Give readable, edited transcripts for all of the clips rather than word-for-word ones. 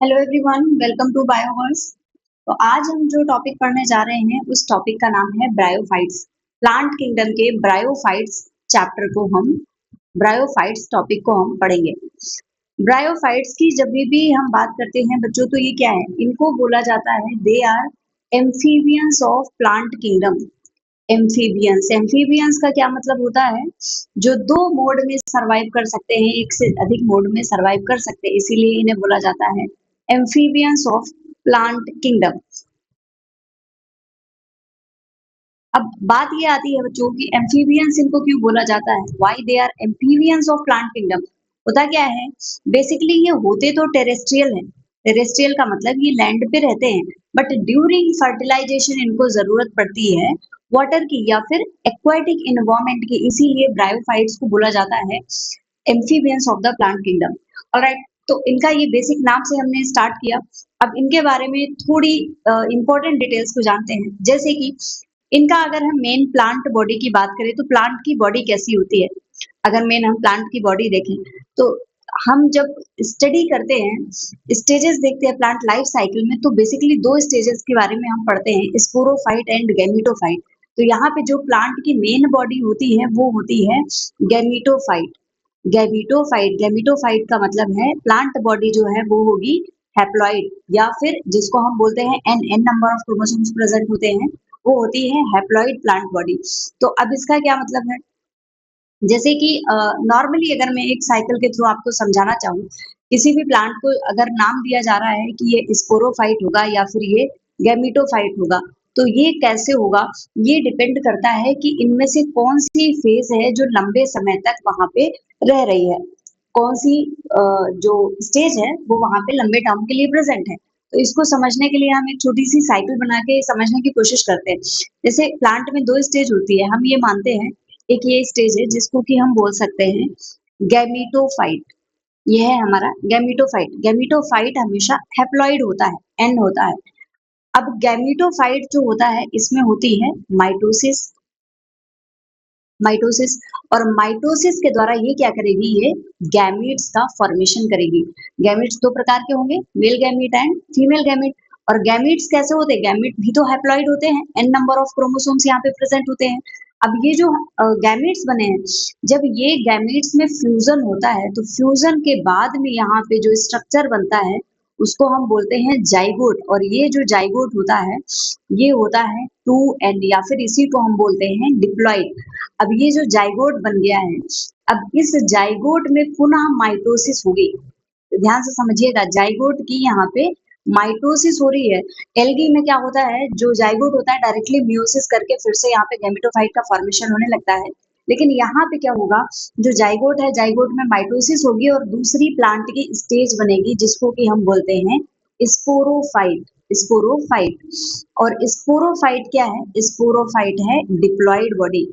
Hello everyone, welcome to Bioverse. तो आज हम जो टॉपिक पढ़ने जा रहे हैं उस टॉपिक का नाम है ब्रायोफाइट्स। प्लांट किंगडम के ब्रायोफाइट्स चैप्टर को हम ब्रायोफाइट्स टॉपिक को हम पढ़ेंगे। ब्रायोफाइट्स की जब भी हम बात करते हैं बच्चों, तो ये क्या है, इनको बोला जाता है they are amphibians of plant kingdom. Amphibians amphibians का क्या मतलब होता है? जो दो मोड में सरवाइव कर सकते हैं, एक से अधिक मोड में सरवाइव कर सकते हैं, इसीलिए इन्हें बोला जाता है एम्फीबियंस ऑफ प्लांट किंगडम। अब बात ये आती है बच्चों की एम्फीबियंस इनको क्यों बोला जाता है, why they are amphibians of plant kingdom. होता क्या है, बेसिकली ये होते तो टेरेस्ट्रियल है। टेरेस्ट्रियल का मतलब ये लैंड पे रहते हैं, बट ड्यूरिंग फर्टिलाइजेशन इनको जरूरत पड़ती है वाटर की या फिर एक्वाटिक इन्वायरमेंट की, इसीलिए ब्रायोफाइट्स को बोला जाता है amphibians of the plant kingdom. Alright, तो इनका ये बेसिक नाम से हमने स्टार्ट किया। अब इनके बारे में थोड़ी इंपॉर्टेंट डिटेल्स को जानते हैं, जैसे कि इनका अगर हम मेन प्लांट बॉडी की बात करें तो प्लांट की बॉडी कैसी होती है। अगर मेन हम प्लांट की बॉडी देखें तो हम जब स्टडी करते हैं, स्टेजेस देखते हैं प्लांट लाइफ साइकिल में, तो बेसिकली दो स्टेजेस के बारे में हम पढ़ते हैं, स्पोरोफाइट एंड गैमीटोफाइट। तो यहाँ पे जो प्लांट की मेन बॉडी होती है वो होती है गैमीटोफाइट। गैमीटोफाइट गैमीटोफाइट का मतलब है प्लांट बॉडी जो है वो होगी हैप्लॉइड, या फिर जिसको हम बोलते हैं n n number of chromosomes present होते हैं, वो होती है हैप्लॉइड प्लांट बॉडी। तो अब इसका क्या मतलब है, जैसे कि नॉर्मली अगर मैं एक साइकिल के थ्रू आपको समझाना चाहूँ, किसी भी प्लांट को अगर नाम दिया जा रहा है कि ये स्पोरोफाइट होगा या फिर ये गैमीटोफाइट होगा, तो ये कैसे होगा, ये डिपेंड करता है कि इनमें से कौन सी फेज है जो लंबे समय तक वहां पे रह रही है, कौन सी जो स्टेज है वो वहां पे लंबे टर्म के लिए प्रेजेंट है। तो इसको समझने के लिए हम एक छोटी सी साइकिल बना के समझने की कोशिश करते हैं। जैसे प्लांट में दो स्टेज होती है, हम ये मानते हैं, एक ये स्टेज है जिसको कि हम बोल सकते हैं गैमीटोफाइट। ये है हमारा गैमीटोफाइट। गैमीटोफाइट हमेशा हैप्लॉइड होता है, एन होता है। अब गैमीटोफाइट जो होता है इसमें होती है माइटोसिस। माइटोसिस और माइटोसिस के द्वारा ये क्या करेगी, ये गैमीट्स का फॉर्मेशन करेगी। गैमीट्स दो प्रकार के होंगे, male gamete and female gamete. और गैमीट्स कैसे होते हैं, गैमीट भी तो हैप्लॉइड होते हैं, एन नंबर ऑफ क्रोमोसोम्स यहाँ पे प्रेजेंट होते हैं। अब ये जो गैमीट्स बने हैं, जब ये गैमीट्स में फ्यूजन होता है तो फ्यूजन के बाद में यहाँ पे जो स्ट्रक्चर बनता है उसको हम बोलते हैं जाइगोट। और ये जो जाइगोट होता है ये होता है टू एंड, या फिर इसी को हम बोलते हैं डिप्लॉइड। अब ये जो जाइगोट बन गया है, अब इस जाइगोट में पुनः माइटोसिस होगी। ध्यान से समझिएगा, जाइगोट की यहाँ पे माइटोसिस हो रही है। एल्गी में क्या होता है, जो जाइगोट होता है डायरेक्टली मियोसिस करके फिर से यहाँ पे गैमेटोफाइट का फॉर्मेशन होने लगता है। लेकिन यहाँ पे क्या होगा, जो जाइगोट है, जाइगोट में माइटोसिस होगी और दूसरी प्लांट की स्टेज बनेगी जिसको कि हम बोलते हैं स्पोरोफाइट। स्पोरोफाइट। और स्पोरोफाइट क्या है, स्पोरोफाइट है डिप्लॉइड बॉडी।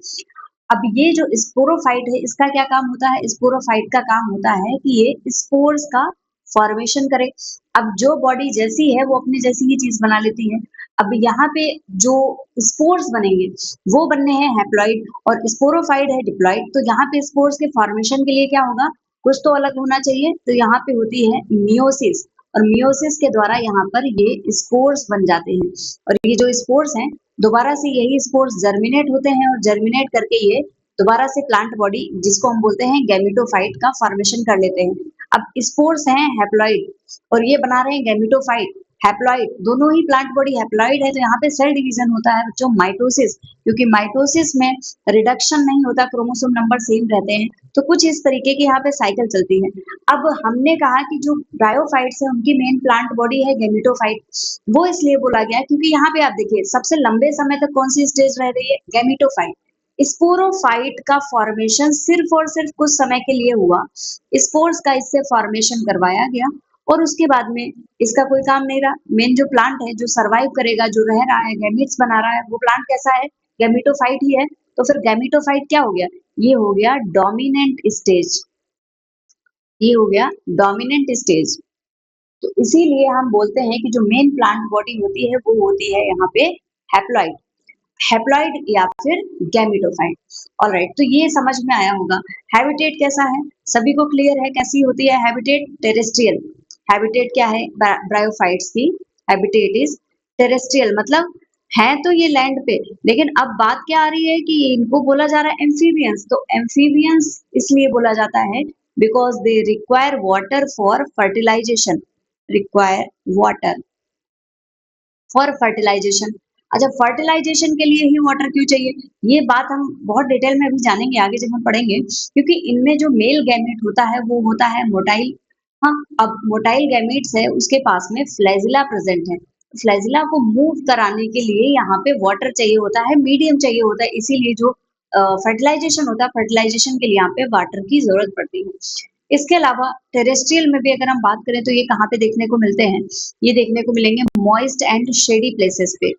अब ये जो स्पोरोफाइट है इसका क्या काम होता है, स्पोरोफाइट का काम होता है कि ये स्पोर्स का फॉर्मेशन करे। अब जो बॉडी जैसी है वो अपनी जैसी ही चीज बना लेती है। अब यहाँ पे जो स्पोर्स बनेंगे वो बनने हैं हैप्लॉइड और स्पोरोफाइट है डिप्लॉइड। तो यहाँ पे स्पोर्स के फॉर्मेशन के लिए क्या होगा, कुछ तो अलग होना चाहिए, तो यहाँ पे होती है मियोसिस। और मियोसिस के द्वारा यहाँ पर ये स्पोर्स बन जाते हैं। और ये जो स्पोर्स हैं, दोबारा से यही स्पोर्स जर्मिनेट होते हैं और जर्मिनेट करके ये दोबारा से प्लांट बॉडी जिसको हम बोलते हैं गैमेटोफाइट का फॉर्मेशन कर लेते हैं। अब स्पोर्स हैं हैप्लॉइड और ये बना रहे हैं गैमेटोफाइट। हैप्लॉइड दोनों ही प्लांट बॉडी हैप्लॉइड है, तो यहाँ पे सेल डिवीजन होता है बच्चों माइटोसिस, क्योंकि माइटोसिस में रिडक्शन नहीं होता, क्रोमोसोम नंबर सेम रहते हैं। तो कुछ इस तरीके की यहाँ पे साइकिल चलती है। अब हमने कहा कि जो ब्रायोफाइट्स है उनकी मेन प्लांट बॉडी है गैमेटोफाइट। वो इसलिए बोला गया क्योंकि यहाँ पे आप देखिए सबसे लंबे समय तक कौन सी स्टेज रह रही है, गैमेटोफाइट। स्पोरोफाइट का फॉर्मेशन सिर्फ और सिर्फ कुछ समय के लिए हुआ, स्पोर्स का इससे फॉर्मेशन करवाया गया और उसके बाद में इसका कोई काम नहीं रहा। मेन जो प्लांट है जो सरवाइव करेगा, जो रह रहा है, गैमीट्स बना रहा है, वो प्लांट कैसा है, गैमेटोफाइट ही है। तो फिर गैमेटोफाइट क्या हो गया, ये हो गया डोमिनेंट स्टेज। ये हो गया डोमिनेंट स्टेज। तो इसीलिए हम बोलते हैं कि जो मेन प्लांट बॉडी होती है वो होती है यहाँ पे हैप्लॉइड। हैप्लॉइड या फिर गैमेटोफाइट। ऑलराइट, तो ये समझ में आया होगा। हैबिटेट कैसा है, सभी को क्लियर है कैसी होती है हैबिटेट, टेरेस्ट्रियल। हैबिटेट क्या है ब्रायोफाइट्स की? हैबिटेट इज टेरेस्ट्रियल, मतलब है तो ये लैंड पे, लेकिन अब बात क्या आ रही है कि इनको बोला जा रहा है एम्फीबियंस। तो एम्फीबियंस इसलिए बोला जाता है because they require water for fertilisation, require water for fertilisation. अच्छा, फर्टिलाइजेशन के लिए ही वाटर क्यों चाहिए, ये बात हम बहुत डिटेल में अभी जानेंगे आगे जब हम पढ़ेंगे, क्योंकि इनमें जो मेल गैमेट होता है वो होता है मोटाइल। हाँ, अब मोटाइल गैमेट्स है उसके पास में फ्लैजिला प्रेजेंट है। फ्लैजिला को मूव कराने के लिए यहाँ पे वाटर चाहिए होता है, मीडियम चाहिए होता है, इसीलिए जो फर्टिलाइजेशन होता है, फर्टिलाइजेशन के लिए यहाँ पे वाटर की जरूरत पड़ती है। इसके अलावा टेरेस्ट्रियल में भी अगर हम बात करें तो ये कहाँ पे देखने को मिलते हैं, ये देखने को मिलेंगे मॉइस्ट एंड शेडी प्लेसेस पे,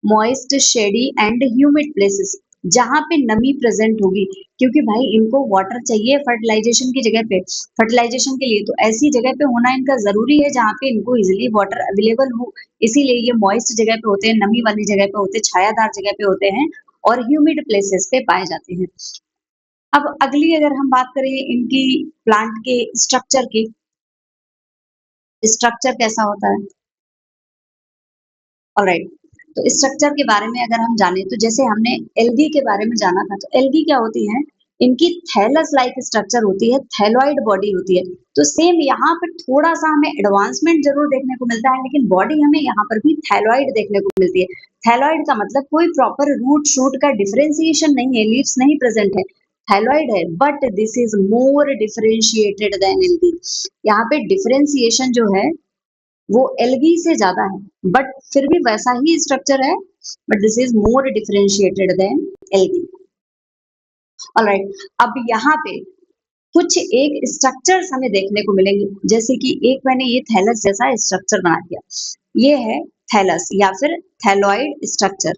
moist shady and humid places, जहां पे नमी प्रेजेंट होगी, क्योंकि भाई इनको वाटर चाहिए फर्टिलाइजेशन की जगह पे, फर्टिलाइजेशन के लिए, तो ऐसी जगह पे होना इनका जरूरी है जहाँ पे इनको इजिली वाटर अवेलेबल हो, इसीलिए ये मॉइस्ट जगह पे होते हैं, नमी वाली जगह पे होते हैं, छायादार जगह पे होते हैं और ह्यूमिड प्लेसेस पे पाए जाते हैं। अब अगली अगर हम बात करें इनकी प्लांट के स्ट्रक्चर की, स्ट्रक्चर कैसा होता है, ऑलराइट। तो स्ट्रक्चर के बारे में अगर हम जाने तो जैसे हमने एल्गी के बारे में जाना था, तो एल्गी क्या होती है, इनकी थैलस लाइक स्ट्रक्चर होती है, थैलॉइड बॉडी होती है। तो सेम यहाँ पर थोड़ा सा हमें एडवांसमेंट जरूर देखने को मिलता है, लेकिन बॉडी हमें यहाँ पर भी थैलॉइड देखने को मिलती है। थैलॉइड का मतलब कोई प्रॉपर रूट शूट का डिफरेंशिएशन नहीं है, लीव्स नहीं प्रेजेंट है, थैलॉइड है, but this is more differentiated than algae. यहाँ पे डिफरेंशिएशन जो है वो एल्गी से ज्यादा है, बट फिर भी वैसा ही स्ट्रक्चर है, but this is more differentiated than algae. Alright, अब यहाँ पे कुछ एक स्ट्रक्चर्स हमें देखने को मिलेंगे, जैसे कि एक मैंने ये थैलस जैसा स्ट्रक्चर बना दिया, ये है थैलस या फिर थैलॉइड स्ट्रक्चर।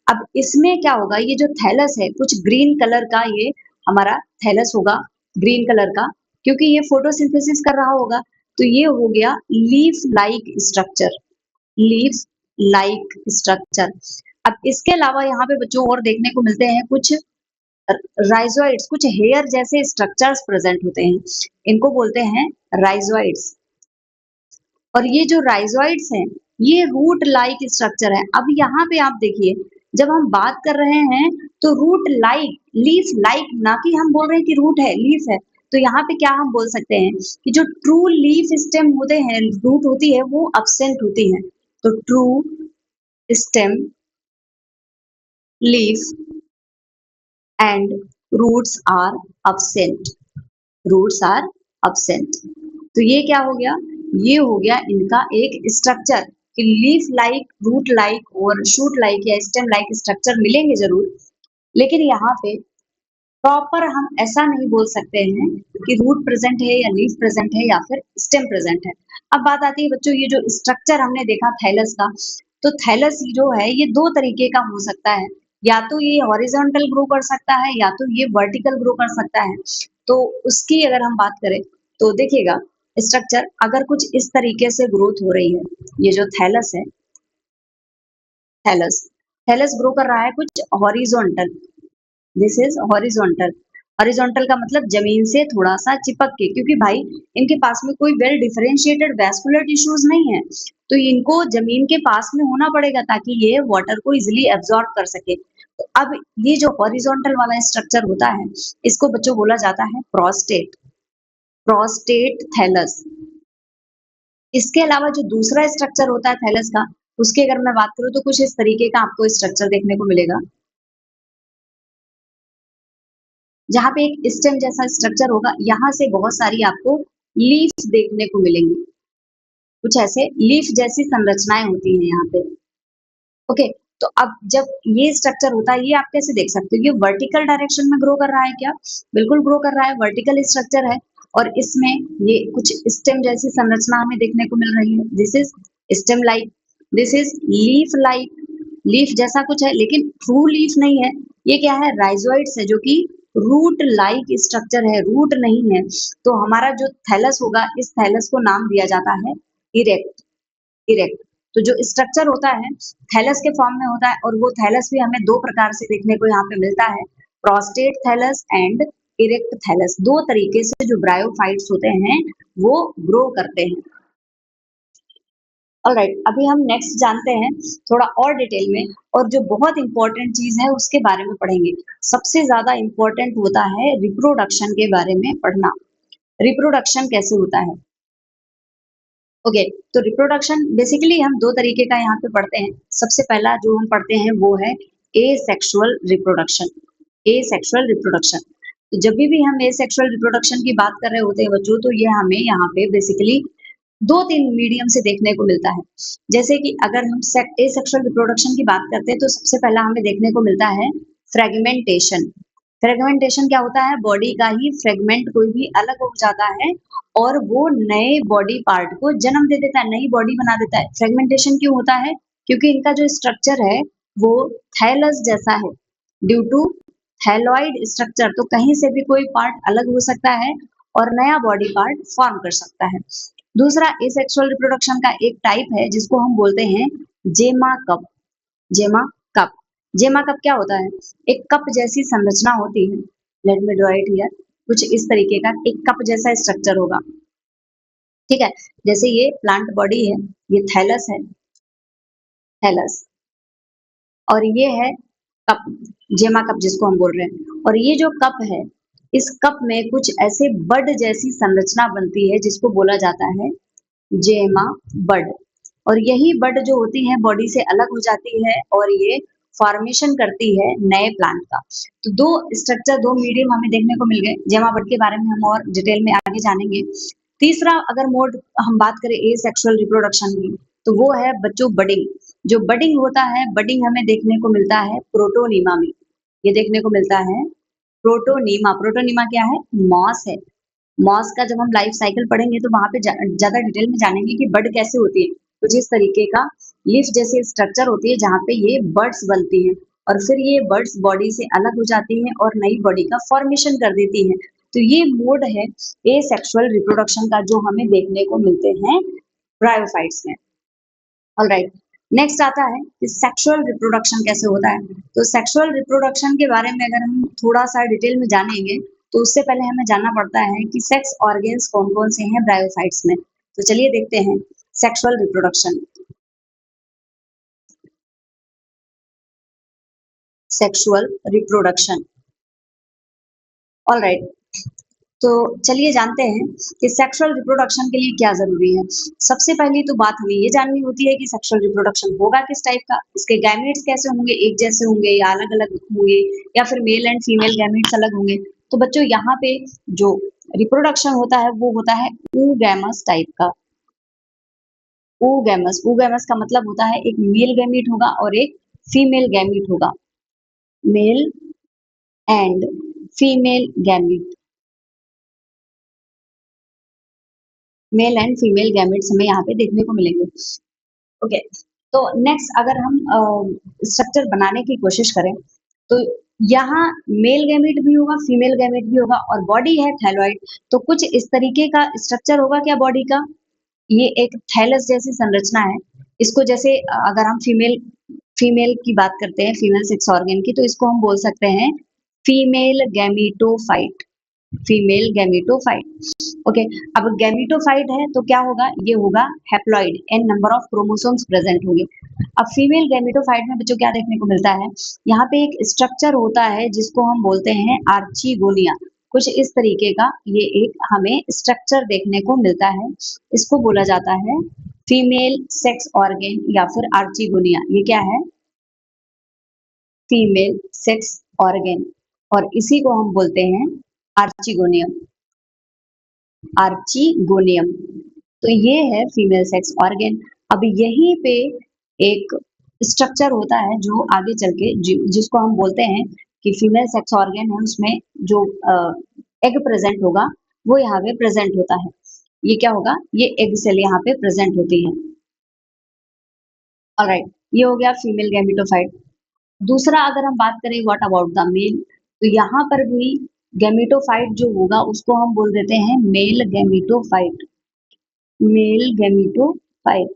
अब इसमें क्या होगा, ये जो थैलस है कुछ ग्रीन कलर का, ये हमारा थैलस होगा ग्रीन कलर का, क्योंकि ये फोटोसिंथेसिस कर रहा होगा, तो ये हो गया leaf like structure, leaf like structure. अब इसके अलावा यहाँ पे बच्चों और देखने को मिलते हैं कुछ राइजोइड्स, कुछ हेयर जैसे स्ट्रक्चर्स प्रेजेंट होते हैं, इनको बोलते हैं राइजोइड्स। और ये जो राइजोइड्स हैं ये रूट लाइक स्ट्रक्चर है। अब यहाँ पे आप देखिए, जब हम बात कर रहे हैं तो रूट लाइक, लीफ लाइक, ना कि हम बोल रहे हैं कि रूट है लीफ है, तो यहाँ पे क्या हम बोल सकते हैं कि जो ट्रू लीफ स्टेम होते हैं, रूट होती है वो अब्सेंट होती है, तो true stem leaf and roots are absent, roots are absent। तो ये क्या हो गया, ये हो गया इनका एक स्ट्रक्चर कि लीफ लाइक, रूट लाइक और शूट लाइक या स्टेम लाइक स्ट्रक्चर मिलेंगे जरूर, लेकिन यहाँ पे प्रॉपर हम ऐसा नहीं बोल सकते हैं कि रूट प्रेजेंट है या लीफ प्रेजेंट है या फिर स्टेम प्रेजेंट है। अब बात आती है बच्चों, ये जो स्ट्रक्चर हमने देखा थैलस का, तो थैलस जो है ये दो तरीके का हो सकता है, या तो ये हॉरिजॉन्टल ग्रो कर सकता है या तो ये वर्टिकल ग्रो कर सकता है। तो उसकी अगर हम बात करें तो देखिएगा, स्ट्रक्चर अगर कुछ इस तरीके से ग्रोथ हो रही है, ये जो थैलस है, थैलस थैलस ग्रो कर रहा है कुछ horizontal, this is horizontal. Horizontal का मतलब जमीन से थोड़ा सा चिपक के, क्योंकि भाई इनके पास में कोई वेल डिफरेंशिएटेड वैस्कुलर टिश्यूज नहीं है, तो इनको जमीन के पास में होना पड़ेगा ताकि ये वाटर को इजिली एब्जॉर्ब कर सके। तो अब ये जो हॉरिजॉन्टल वाला स्ट्रक्चर होता है इसको बच्चों बोला जाता है प्रोस्टेट, प्रोस्टेट थैलस। इसके अलावा जो दूसरा स्ट्रक्चर होता है थैलस का, उसकी अगर मैं बात करूं तो कुछ इस तरीके का आपको स्ट्रक्चर देखने को मिलेगा, जहाँ पे एक स्टेम जैसा स्ट्रक्चर होगा, यहाँ से बहुत सारी आपको लीव्स देखने को मिलेंगी, कुछ ऐसे लीफ जैसी संरचनाएं होती हैं यहाँ पे। ओके, तो अब जब ये स्ट्रक्चर होता है, ये आप कैसे देख सकते हो, ये वर्टिकल डायरेक्शन में ग्रो कर रहा है क्या, बिल्कुल ग्रो कर रहा है, वर्टिकल स्ट्रक्चर है, और इसमें ये कुछ स्टेम जैसी संरचना हमें देखने को मिल रही है, this is stem like, this is leaf like, leaf जैसा कुछ है लेकिन ट्रू लीफ नहीं है, ये क्या है, राइजोइड्स है, जो कि रूट लाइक स्ट्रक्चर है, रूट नहीं है। तो हमारा जो थैलस होगा, इस थैलस को नाम दिया जाता है इरेक्ट, इरेक्ट। तो जो स्ट्रक्चर होता है थैलस के फॉर्म में होता है, और वो थैलस भी हमें दो प्रकार से देखने को यहाँ पे मिलता है, prostrate thallus and erect thallus, दो तरीके से जो ब्रायोफाइट्स होते हैं वो ग्रो करते हैं। ऑलराइट, अभी हम नेक्स्ट जानते हैं थोड़ा और डिटेल में, और जो बहुत इंपॉर्टेंट चीज है उसके बारे में पढ़ेंगे। सबसे ज्यादा इंपॉर्टेंट होता है रिप्रोडक्शन के बारे में पढ़ना। रिप्रोडक्शन कैसे होता है? ओके, तो रिप्रोडक्शन बेसिकली हम दो तरीके का यहाँ पे पढ़ते हैं। सबसे पहला जो हम पढ़ते हैं वो है एसेक्सुअल रिप्रोडक्शन। एसेक्सुअल रिप्रोडक्शन, तो जब भी हम एसेक्सुअल रिप्रोडक्शन की बात कर रहे होते हैं बच्चों, तो ये हमें यहाँ पे बेसिकली दो तीन मीडियम से देखने को मिलता है। जैसे कि अगर हम एसेक्सुअल रिप्रोडक्शन की बात करते हैं, तो सबसे पहला हमें देखने को मिलता है फ्रेगमेंटेशन। फ्रेगमेंटेशन क्या होता है? बॉडी का ही फ्रेगमेंट कोई भी अलग हो जाता है और वो नए बॉडी पार्ट को जन्म दे देता है, नई बॉडी बना देता है। फ्रेगमेंटेशन क्यों होता है? क्योंकि इनका जो स्ट्रक्चर है वो थैलस जैसा है। ड्यू टू थैलॉइड स्ट्रक्चर, तो कहीं से भी कोई पार्ट अलग हो सकता है और नया बॉडी पार्ट फॉर्म कर सकता है। दूसरा एसेक्सुअल रिप्रोडक्शन का एक टाइप है जिसको हम बोलते हैं जेमा कप। जेमा कप, जेमा कप क्या होता है? एक कप जैसी संरचना होती है। Let me draw it here. कुछ इस तरीके का एक कप जैसा स्ट्रक्चर होगा, ठीक है। जैसे ये प्लांट बॉडी है, ये थैलस है, थैलस, और ये है कप, जेमा कप जिसको हम बोल रहे हैं। और ये जो कप है, इस कप में कुछ ऐसे बड जैसी संरचना बनती है जिसको बोला जाता है जेमा बड। और यही बड जो होती है बॉडी से अलग हो जाती है और ये फॉर्मेशन करती है नए प्लांट का। तो दो स्ट्रक्चर, दो मीडियम हमें देखने को मिल गए। जेमा बड के बारे में हम और डिटेल में आगे जानेंगे। तीसरा अगर मोड हम बात करें ए सेक्सुअल रिप्रोडक्शन की, तो वो है बच्चों बडिंग। जो बडिंग होता है, बडिंग हमें देखने को मिलता है प्रोटोनीमा में। ये देखने को मिलता है प्रोटोनीमा। प्रोटोनीमा क्या है? मॉस है। मॉस का जब हम लाइफ साइकिल पढ़ेंगे तो वहां पे ज्यादा डिटेल में जानेंगे कि बड कैसे होती है। कुछ इस तरीके का लीफ जैसे स्ट्रक्चर होती है जहाँ पे ये बर्ड्स बनती हैं और फिर ये बर्ड्स बॉडी से अलग हो जाती हैं और नई बॉडी का फॉर्मेशन कर देती हैं। तो ये मोड है ए सेक्सुअल रिप्रोडक्शन का जो हमें देखने को मिलते हैं ब्रायोफाइट्स में। ऑलराइट, नेक्स्ट आता है कि सेक्सुअल रिप्रोडक्शन कैसे होता है। तो सेक्सुअल रिप्रोडक्शन के बारे में अगर हम थोड़ा सा डिटेल में जानेंगे, तो उससे पहले हमें जानना पड़ता है कि सेक्स ऑर्गन्स कौन कौन से हैं ब्रायोफाइट्स में। तो चलिए देखते हैं sexual reproduction. Sexual reproduction, alright, तो चलिए जानते हैं कि सेक्सुअल रिप्रोडक्शन के लिए क्या जरूरी है। सबसे पहली तो बात हमें ये जाननी होती है कि सेक्सुअल रिप्रोडक्शन होगा किस टाइप का, इसके गैमेट्स कैसे होंगे, एक जैसे होंगे या अलग अलग होंगे, या फिर मेल एंड फीमेल गैमेट्स अलग होंगे। तो बच्चों यहाँ पे जो रिप्रोडक्शन होता है वो होता है oogamous टाइप का। oogamous, oogamous का मतलब होता है एक मेल गैमेट होगा और एक फीमेल गैमेट होगा। Male and female gamete, male and female gametes हमें यहाँ पे देखने को मिलेंगे। ओके, तो नेक्स्ट अगर हम स्ट्रक्चर बनाने की कोशिश करें, तो यहाँ मेल गैमेट भी होगा, फीमेल गैमेट भी होगा, और बॉडी है थैलॉइड। तो कुछ इस तरीके का स्ट्रक्चर होगा क्या बॉडी का? ये एक थैलस जैसी संरचना है। इसको जैसे अगर हम फीमेल फीमेल की बात करते हैं, फीमेल सेक्स ऑर्गन की, तो इसको हम बोल सकते हैं female gametophyte. Female gametophyte, okay. अब गैमेटोफाइट है तो क्या होगा? ये होगा haploid, n number of chromosomes present होंगे। अब फीमेल गैमेटोफाइट में बच्चों क्या देखने को मिलता है? यहाँ पे एक स्ट्रक्चर होता है जिसको हम बोलते हैं आर्चीगोनिया। कुछ इस तरीके का ये एक हमें स्ट्रक्चर देखने को मिलता है। इसको बोला जाता है फीमेल सेक्स ऑर्गन या फिर आर्चीगोनिया। ये क्या है? फीमेल सेक्स ऑर्गन, और इसी को हम बोलते हैं आर्चिगोनियम। आर्चिगोनियम, तो ये है फीमेल सेक्स ऑर्गन। अब यहीं पे एक स्ट्रक्चर होता है जो आगे चल के जिसको हम बोलते हैं कि फीमेल सेक्स ऑर्गन है, उसमें जो एग प्रेजेंट होगा वो यहाँ पे प्रेजेंट होता है। ये क्या होगा? ये एग सेल यहाँ पे प्रेजेंट होती है। ऑलराइट, ये हो गया फीमेल गैमेटोफाइट। दूसरा अगर हम बात करें व्हाट अबाउट द मेल, तो यहाँ पर भी गैमेटोफाइट जो होगा उसको हम बोल देते हैं male gametophyte. Male gametophyte,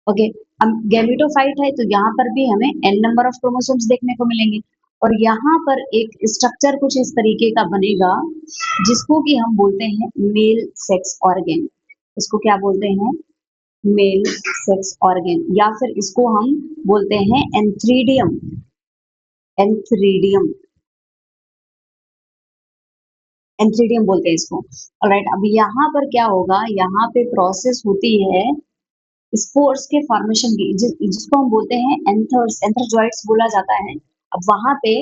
okay. अब गैमेटोफाइट है तो यहाँ पर भी हमें एन नंबर ऑफ क्रोमोसोम्स देखने को मिलेंगे, और यहाँ पर एक स्ट्रक्चर कुछ इस तरीके का बनेगा जिसको कि हम बोलते हैं मेल सेक्स ऑर्गन। इसको क्या बोलते हैं? मेल सेक्स ऑर्गन, या फिर इसको हम बोलते हैं एंथ्रीडियम, एंथ्रीडियम, एंथ्रीडियम बोलते हैं इसको। ऑलराइट, अब यहाँ पर क्या होगा, यहाँ पे प्रोसेस होती है स्पोर्स के फॉर्मेशन की, जिसको हम बोलते हैं एंथर्स, एंथरजॉइड्स बोला जाता है। अब वहां पे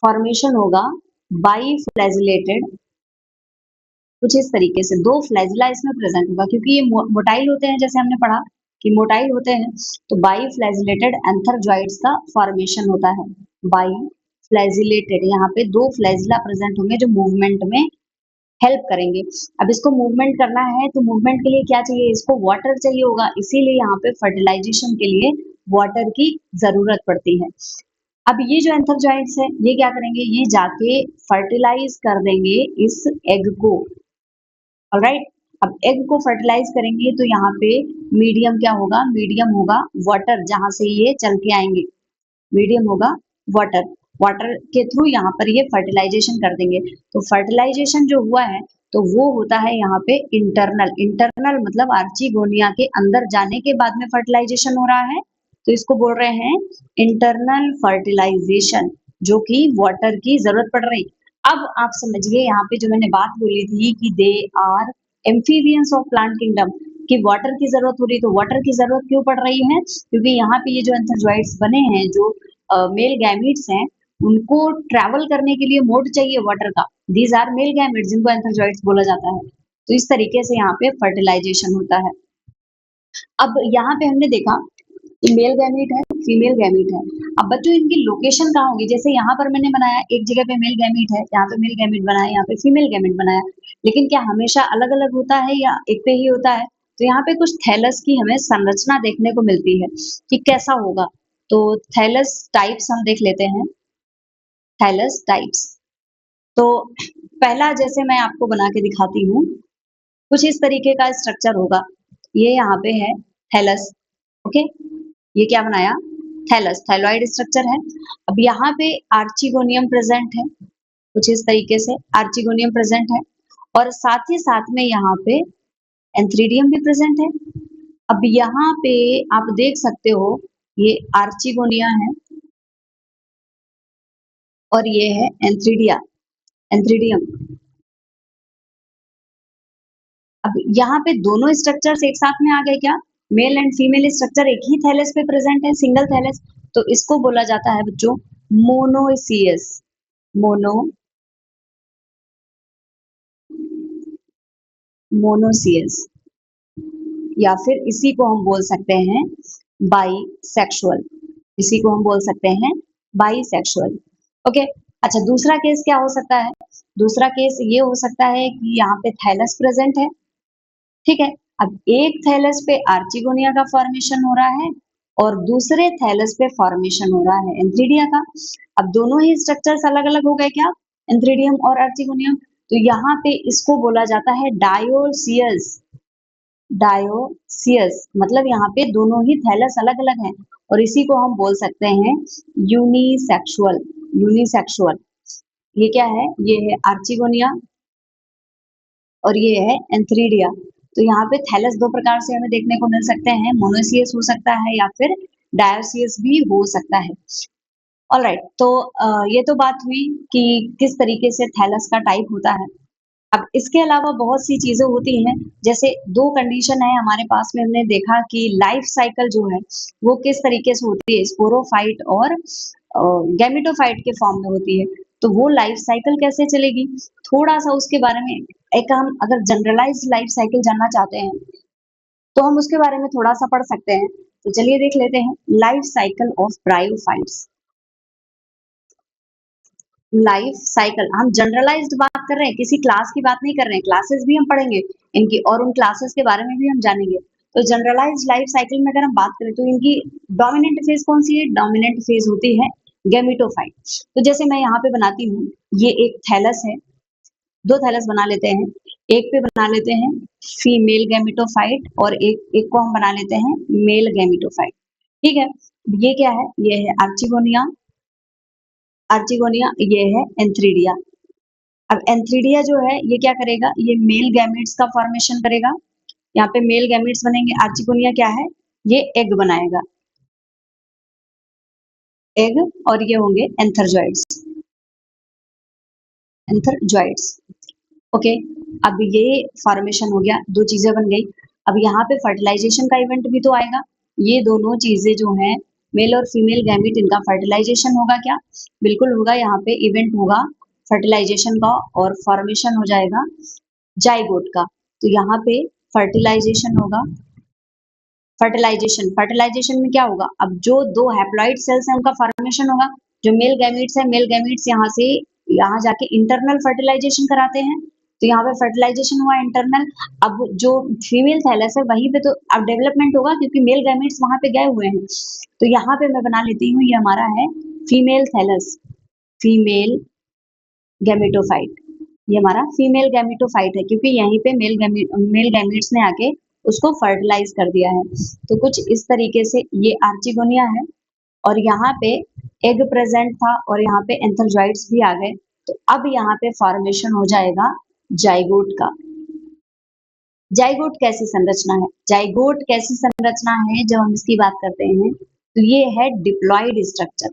फॉर्मेशन होगा बाई फ्लैजिलेटेड, कुछ इस तरीके से दो फ्लैजिला इसमें प्रेजेंट होगा, क्योंकि ये मोटाइल होते हैं, जैसे हमने पढ़ा कि मोटाइल होते हैं, तो बाई फ्लैजिलेटेड एंथरजॉइड्स का फॉर्मेशन होता है। बाई फ्लैजिलेटेड, यहाँ पे दो फ्लैजिला प्रेजेंट होंगे जो मूवमेंट में हेल्प करेंगे। अब इसको मूवमेंट करना है तो मूवमेंट के लिए क्या चाहिए, इसको वाटर चाहिए होगा, इसीलिए यहाँ पे फर्टिलाइजेशन के लिए वाटर की जरूरत पड़ती है। अब ये जो एंथरजॉइड्स है ये क्या करेंगे, ये जाके फर्टिलाइज कर देंगे इस एग को। ऑलराइट, अब एग को फर्टिलाइज करेंगे तो यहाँ पे मीडियम क्या होगा, मीडियम होगा वाटर, जहां से ये चल के आएंगे, मीडियम होगा वाटर, वाटर के थ्रू यहाँ पर ये फर्टिलाइजेशन कर देंगे। तो फर्टिलाइजेशन जो हुआ है तो वो होता है यहाँ पे इंटरनल, इंटरनल मतलब आर्चिगोनिया के अंदर जाने के बाद में फर्टिलाइजेशन हो रहा है, तो इसको बोल रहे हैं इंटरनल फर्टिलाइजेशन, जो कि वाटर की जरूरत पड़ रही। अब आप समझिए यहाँ पे जो मैंने बात बोली थी कि they are amphibians of plant kingdom, कि वाटर की जरूरत हो रही, तो वाटर की जरूरत क्यों पड़ रही है, क्योंकि यहाँ पे ये जो एंथरजॉइड्स बने हैं, जो मेल गैमीट्स हैं, उनको ट्रैवल करने के लिए मोड चाहिए वाटर का। दीज आर मेल गैमीट्स, जिनको एंथरजॉइड्स बोला जाता है। तो इस तरीके से यहाँ पे फर्टिलाइजेशन होता है। अब यहाँ पे हमने देखा कि मेल गैमीट है, फीमेल गैमीट है। अब बच्चों इनकी लोकेशन कहाँ होगी, जैसे यहाँ पर मैंने बनाया एक जगह पे मेल गैमीट है, यहाँ पे मेल गैमीट बनाया, यहाँ पे फीमेल गैमीट बनाया, लेकिन क्या हमेशा अलग अलग होता है या एक पे ही होता है, तो यहाँ पे कुछ थैलस की हमें संरचना देखने को मिलती है कि कैसा होगा। तो थैलस टाइप्स हम देख लेते हैं, थैलस टाइप्स। तो पहला जैसे मैं आपको बना के दिखाती हूँ, कुछ इस तरीके का स्ट्रक्चर होगा, ये यहाँ पे है थैलस। ओके, ये क्या बनाया, थैलस, थैलॉइड स्ट्रक्चर है। अब यहाँ पे आर्चिगोनियम प्रेजेंट है, कुछ इस तरीके से आर्चिगोनियम प्रेजेंट है, और साथ ही साथ में यहाँ पे एंथ्रीडियम भी प्रेजेंट है। अब यहाँ पे आप देख सकते हो ये आर्चिगोनिया है और ये है एंथ्रीडिया, एंथ्रीडियम। अब यहाँ पे दोनों स्ट्रक्चर्स एक साथ में आ गए क्या, मेल एंड फीमेल स्ट्रक्चर एक ही थैलेस पे प्रेजेंट है, सिंगल थैलेस, तो इसको बोला जाता है बच्चों मोनोसियस, मोनो, मोनोसियस, या फिर इसी को हम बोल सकते हैं बाईसेक्सुअल, इसी को हम बोल सकते हैं बाईसेक्सुअल। ओके, अच्छा दूसरा केस क्या हो सकता है, दूसरा केस ये हो सकता है कि यहाँ पे थैलस प्रेजेंट है, ठीक है। अब एक थैलस पे आर्चिगोनिया का फॉर्मेशन हो रहा है और दूसरे थैलस पे फॉर्मेशन हो रहा है एंथ्रीडिया का। अब दोनों ही स्ट्रक्चर्स अलग अलग हो गए क्या, एंथ्रीडियम और आर्चिगोनियम, तो यहाँ पे इसको बोला जाता है डायोसियस, डायोसियस मतलब यहाँ पे दोनों ही थैलस अलग अलग हैं, और इसी को हम बोल सकते हैं यूनिसेक्सुअल, यूनिसेक्सुअल। ये क्या है, ये है आर्चिगोनिया और ये है एंथ्रीडिया। तो यहाँ पे थैलस दो प्रकार से हमें देखने को मिल सकते हैं, मोनोसियस हो सकता है या फिर डायोसियस भी हो सकता है। ऑलराइट, तो ये तो बात हुई कि किस तरीके से थैलस का टाइप होता है। अब इसके अलावा बहुत सी चीजें होती हैं, जैसे दो कंडीशन है हमारे पास में, हमने देखा कि लाइफ साइकिल जो है वो किस तरीके से होती है, स्पोरोफाइट और गैमेटोफाइट के फॉर्म में होती है, तो वो लाइफ साइकिल कैसे चलेगी, थोड़ा सा उसके बारे में, एक हम अगर जनरलाइज लाइफ साइकिल जानना चाहते हैं तो हम उसके बारे में थोड़ा सा पढ़ सकते हैं। तो चलिए देख लेते हैं life cycle of bryophytes. Life cycle, हम जनरलाइज्ड बात कर रहे हैं, किसी क्लास की बात नहीं कर रहे हैं, क्लासेस भी हम पढ़ेंगे इनकी और उन क्लासेस के बारे में भी हम जानेंगे। तो जनरलाइज्ड लाइफ साइकिल में अगर हम बात करें तो इनकी डोमिनेंट फेज कौन सी है, डोमिनेंट फेज होती है गैमेटोफाइट। तो जैसे मैं यहाँ पे बनाती हूँ, ये एक थैलस है, दो थैलस बना लेते हैं, एक पे बना लेते हैं फीमेल गैमेटोफाइट और एक एक को हम बना लेते हैं मेल गैमेटोफाइट, ठीक है। ये क्या है, ये है आर्चिगोनिया, आर्चिगोनिया, ये है एंथ्रीडिया। अब एंथ्रीडिया जो है ये क्या करेगा, ये मेल गैमेट्स का फॉर्मेशन करेगा, यहाँ पे मेल गैमेट्स बनेंगे। आर्चिगोनिया क्या है, ये एग बनाएगा, एग, और ये होंगे एंथरजॉइड्स, एंथरजॉइड्स। ओके, अब ये फॉर्मेशन हो गया, दो चीजें बन गई। अब यहाँ पे फर्टिलाइजेशन का इवेंट भी तो आएगा। ये दोनों चीजें जो हैं, मेल और फीमेल गैमेट, इनका फर्टिलाइजेशन होगा क्या? बिल्कुल होगा, यहाँ पे इवेंट होगा फर्टिलाइजेशन का और फॉर्मेशन हो जाएगा जाइगोट का। तो यहाँ पे फर्टिलाइजेशन होगा। फर्टिलाइजेशन, फर्टिलाइजेशन में क्या होगा, अब जो दो हैप्लॉइड सेल्स हैं उनका फॉर्मेशन होगा। जो मेल गैमेट्स है, मेल गैमेट्स यहाँ से यहाँ जाके इंटरनल फर्टिलाइजेशन कराते हैं, तो यहाँ पे फर्टिलाइजेशन हुआ इंटरनल। अब जो फीमेल थैलस है वहीं पे तो अब डेवलपमेंट होगा, क्योंकि मेल गैमेट्स वहां पे गए हुए हैं। तो यहाँ पे मैं बना लेती हूँ, ये हमारा है फीमेल थैलस, फीमेल गैमेटोफाइट। ये हमारा फीमेल गैमेटोफाइट है, क्योंकि यहीं पे मेल गैमेट्स ने आके उसको फर्टिलाइज कर दिया है। तो कुछ इस तरीके से ये आर्चिगोनिया है, और यहाँ पे एग प्रेजेंट था, और यहाँ पे एंथरजॉइड्स भी आ गए। तो अब यहाँ पे फॉर्मेशन हो जाएगा जाइगोट का। जाइगोट कैसी संरचना है, जाइगोट कैसी संरचना है जब हम इसकी बात करते हैं, तो ये है डिप्लॉइड स्ट्रक्चर।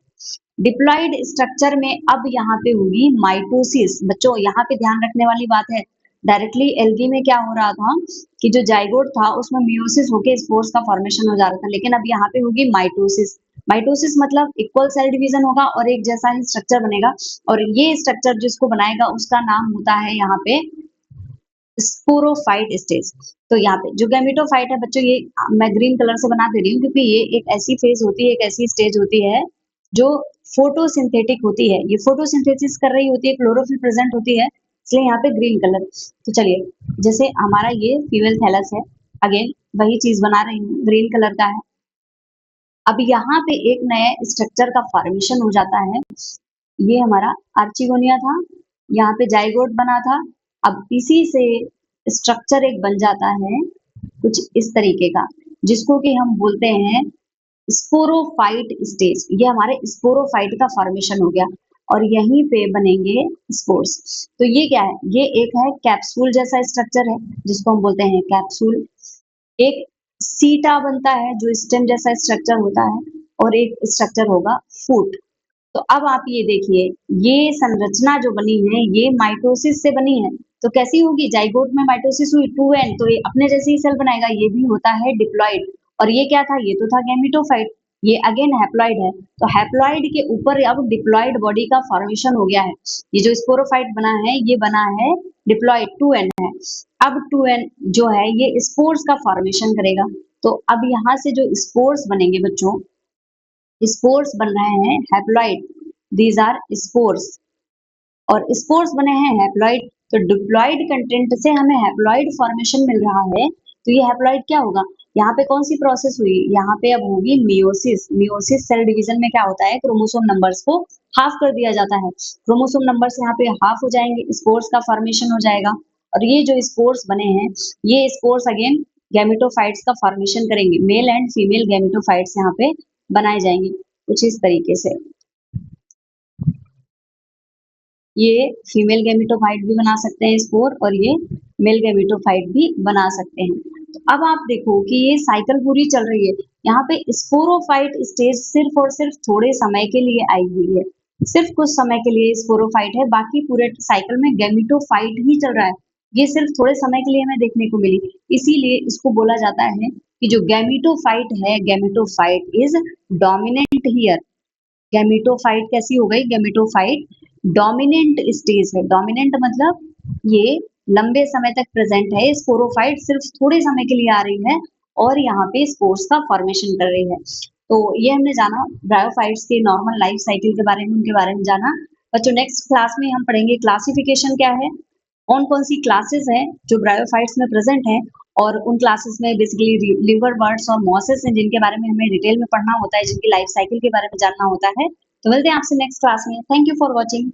डिप्लॉइड स्ट्रक्चर में अब यहाँ पे होगी माइटोसिस। बच्चों यहाँ पे ध्यान रखने वाली बात है, डायरेक्टली एल्गी में क्या हो रहा था कि जो जाइगोट था उसमें मियोसिस होके स्पोर्स का फॉर्मेशन हो जा रहा था, लेकिन अब यहाँ पे होगी माइटोसिस। माइटोसिस मतलब इक्वल सेल डिवीजन होगा और एक जैसा ही स्ट्रक्चर बनेगा, और ये स्ट्रक्चर जिसको बनाएगा उसका नाम होता है यहाँ पे स्पोरोफाइट स्टेज। तो यहाँ पे जो गैमेटोफाइट है बच्चों, ये मैं ग्रीन कलर से बना दे रही हूँ, क्योंकि ये एक ऐसी फेज होती है, एक ऐसी स्टेज होती है जो फोटोसिंथेटिक होती है। ये फोटोसिंथेसिस कर रही होती है, क्लोरोफिल प्रेजेंट होती है, इसलिए यहाँ पे ग्रीन कलर। तो चलिए, जैसे हमारा ये फीमेल थैलस है, अगेन वही चीज बना रही हूँ, ग्रीन कलर का है। अब यहाँ पे एक नए स्ट्रक्चर का फॉर्मेशन हो जाता है। ये हमारा आर्चिगोनिया था, यहाँ पे जाइगोट बना था। अब इसी से स्ट्रक्चर एक बन जाता है कुछ इस तरीके का, जिसको कि हम बोलते हैं स्पोरोफाइट स्टेज। ये हमारे स्पोरोफाइट का फॉर्मेशन हो गया, और यहीं पे बनेंगे स्पोर्स। तो ये क्या है, ये एक है कैप्सूल जैसा स्ट्रक्चर है, जिसको हम बोलते हैं कैप्सूल। एक सीटा बनता है जो स्टेम जैसा स्ट्रक्चर होता है, और एक स्ट्रक्चर होगा फूट। तो अब आप ये देखिए, ये संरचना जो बनी है ये माइटोसिस से बनी है। तो कैसी होगी, जाइगोट में माइटोसिस हुई 2n, तो ये अपने जैसे ही सेल बनाएगा, ये भी होता है डिप्लॉइड। और ये क्या था, ये तो था गैमेटोफाइट, ये अगेन हैप्लॉइड है। तो हैप्लॉइड के ऊपर अब डिप्लॉइड बॉडी का फॉर्मेशन हो गया है। ये जो स्पोरोफाइट बना है, ये बना है डिप्लॉइड, 2n है। अब 2n जो है ये स्पोर्स का फॉर्मेशन करेगा। तो अब यहाँ से जो स्पोर्स बनेंगे बच्चों, स्पोर्स बन रहे हैं हैप्लॉइड, दीज आर स्पोर्स, और स्पोर्स बने हैं हैप्लॉइड। तो डिप्लॉइड कंटेंट से हमें हैप्लॉइड फॉर्मेशन मिल रहा है। तो ये हैप्लॉइड क्या होगा, यहाँ पे कौन सी प्रोसेस हुई, यहाँ पे अब होगी मियोसिस। मियोसिस सेल डिवीजन में क्या होता है, क्रोमोसोम नंबर्स को हाफ कर दिया जाता है। क्रोमोसोम नंबर्स यहाँ पे हाफ हो जाएंगे, स्पोर्स का फॉर्मेशन हो जाएगा। और ये जो स्पोर्स बने हैं, ये स्पोर्स अगेन गैमेटोफाइट्स का फॉर्मेशन करेंगे। मेल एंड फीमेल गैमेटोफाइट्स यहाँ पे बनाए जाएंगे कुछ इस तरीके से। ये फीमेल गैमेटोफाइट भी बना सकते हैं स्पोर, और ये मेल गैमेटोफाइट भी बना सकते हैं। तो अब आप देखो कि ये साइकिल पूरी चल रही है। यहाँ पे स्पोरोफाइट स्टेज सिर्फ और सिर्फ थोड़े समय के लिए आई हुई है, सिर्फ कुछ समय के लिए स्पोरोफाइट है, बाकी पूरे साइकिल में गैमेटोफाइट ही चल रहा है। ये सिर्फ थोड़े समय के लिए हमें देखने को मिली, इसीलिए इसको बोला जाता है कि जो गैमेटोफाइट है, gametophyte is dominant here. Gametophyte कैसी हो गई, गैमेटोफाइट डोमिनेंट स्टेज है। डोमिनेंट मतलब ये लंबे समय तक प्रेजेंट है, स्पोरोफाइट सिर्फ थोड़े समय के लिए आ रही है और यहाँ पे स्पोर्स का फॉर्मेशन कर रही है। तो ये हमने जाना ब्रायोफाइट्स के नॉर्मल लाइफ साइकिल के बारे में, उनके बारे में जाना। बच्चों नेक्स्ट क्लास में हम पढ़ेंगे क्लासिफिकेशन क्या है, कौन कौन सी क्लासेस हैं जो ब्रायोफाइट्स में प्रेजेंट हैं, और उन क्लासेस में बेसिकली लिवर बर्ड्स और मॉसेस हैं जिनके बारे में हमें डिटेल में पढ़ना होता है, जिनकी लाइफ साइकिल के बारे में जानना होता है। तो मिलते हैं आपसे नेक्स्ट क्लास में। Thank you for watching.